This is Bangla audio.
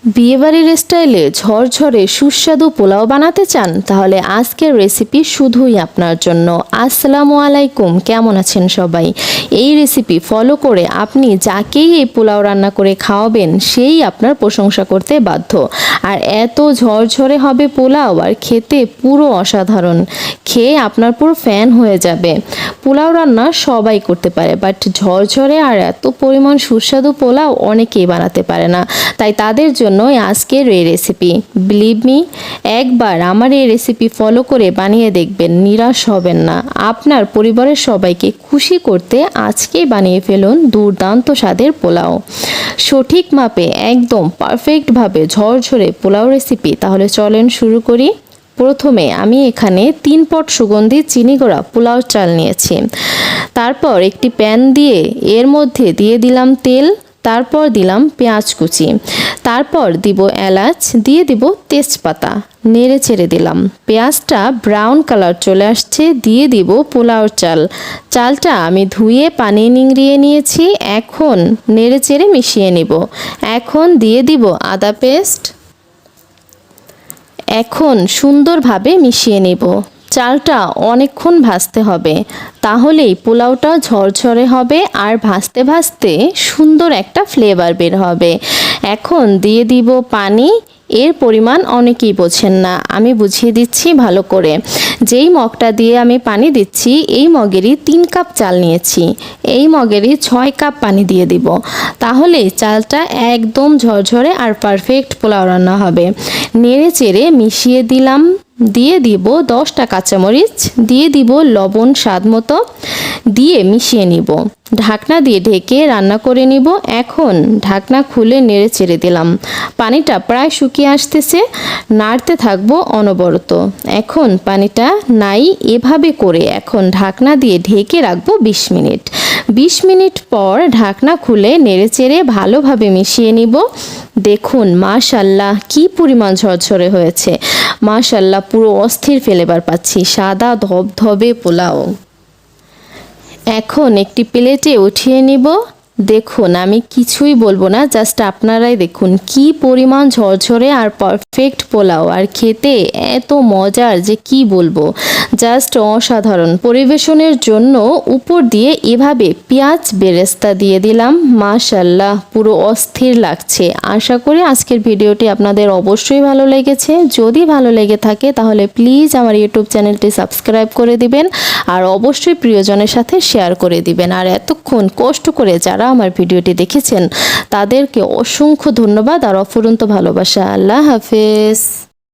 বিয়েবাড়ির স্টাইলে ঝরঝরে সুস্বাদু পোলাও বানাতে চান? তাহলে আজকের রেসিপি শুধুই আপনার জন্য। আসসালামু আলাইকুম, কেমন আছেন সবাই? এই রেসিপি ফলো করে আপনি যাকেই এই পোলাও রান্না করে খাওয়াবেন সেই আপনার প্রশংসা করতে বাধ্য। আর এত ঝরঝরে হবে পোলাও, আর খেতে পুরো অসাধারণ। খেয়ে আপনার পুরো ফ্যান হয়ে যাবে। পোলাও রান্না সবাই করতে পারে, বাট ঝরঝরে আর এত পরিমাণ সুস্বাদু পোলাও অনেকেই বানাতে পারে না। তাই তাদের জন্য আজকের এই রেসিপি। বিলিভ মি, একবার আমার এই রেসিপি ফলো করে বানিয়ে দেখবেন, নিরাশ হবেন না। আপনার পরিবারের সবাইকে খুশি করতে আজকেই বানিয়ে ফেলুন দুর্দান্ত স্বাদের পোলাও। সঠিক মাপে একদম পারফেক্টভাবে ঝরঝরে পোলাও রেসিপি। তাহলে চলেন শুরু করি। প্রথমে আমি এখানে 3 পট সুগন্ধি চিনি গুঁড়া পোলাও চাল নিয়েছি। তারপর একটি প্যান দিয়ে এর মধ্যে দিয়ে দিলাম তেল, তারপর দিলাম পেঁয়াজ কুচি, তারপর দিব এলাচ, দিয়ে দিব তেজপাতা, নেড়ে ছেড়ে দিলাম। পেঁয়াজটা ব্রাউন কালার চলে আসছে, দিয়ে দিব পোলাও চাল। চালটা আমি ধুয়ে পানি নিংড়িয়ে নিয়েছি। এখন নেড়ে চেড়ে মিশিয়ে নিব। এখন দিয়ে দিব আদা পেস্ট। এখন সুন্দরভাবে মিশিয়ে নেব। চালটা অনেকক্ষণ ভাজতে হবে, তাহলেই পোলাওটা ঝরঝরে হবে আর ভাজতে ভাজতে সুন্দর একটা ফ্লেভার বের হবে। এখন দিয়ে দিব পানি। এর পরিমাণ অনেকেই বোঝেন না, আমি বুঝিয়ে দিচ্ছি ভালো করে। যেই মগটা দিয়ে আমি পানি দিচ্ছি এই মগেরই 3 কাপ চাল নিয়েছি, এই মগেরই 6 কাপ পানি দিয়ে দিব। তাহলে চালটা একদম ঝরঝরে আর পারফেক্ট পোলাও রান্না হবে। নেড়ে চেড়ে মিশিয়ে দিলাম। দিয়ে দিব 10টা কাঁচামরিচ, দিয়ে দিব লবণ স্বাদ মতো, দিয়ে মিশিয়ে নিব। ঢাকনা দিয়ে ঢেকে রান্না করে নিব। এখন ঢাকনা খুলে নেড়ে চেড়ে দিলাম। পানিটা প্রায় শুকিয়ে আসতেছে, নাড়তে থাকবো অনবরত। এখন পানিটা নাই, এভাবে করে এখন ঢাকনা দিয়ে ঢেকে রাখবো 20 মিনিট। 20 মিনিট পর ঢাকনা খুলে নেড়ে চেড়ে ভালোভাবে মিশিয়ে নিব। দেখুন মাশাল্লাহ কি পরিমাণ ঝরঝরে হয়েছে। মাশাল্লাহ পুরো অস্থির ফ্লেভার পাচ্ছি, সাদা ধবধবে পোলাও। এখন একটি প্লেটে উঠিয়ে নিব। দেখুন আমি কিছুই বলবো না, জাস্ট আপনারাই দেখুন কি পরিমাণ ঝরঝরে আর পারফেক্ট পোলাও, আর খেতে এত মজার যে কি বলবো, জাস্ট অসাধারণ। পরিবেশনের জন্য উপর দিয়ে এভাবে পেঁয়াজ বেরেস্তা দিয়ে দিলাম। মাশাল্লাহ পুরো অস্থির লাগছে। আশা করি আজকের ভিডিওটি আপনাদের অবশ্যই ভালো লেগেছে। যদি ভালো লেগে থাকে তাহলে প্লিজ আমার ইউটিউব চ্যানেলটি সাবস্ক্রাইব করে দিবেন, আর অবশ্যই প্রিয়জনের সাথে শেয়ার করে দিবেন। আর এতক্ষণ কষ্ট করে যারা আমার ভিডিওটি দেখেছেন তাদেরকে অসংখ্য ধন্যবাদ আর অফুরন্ত ভালোবাসা। আল্লাহ হাফেজ।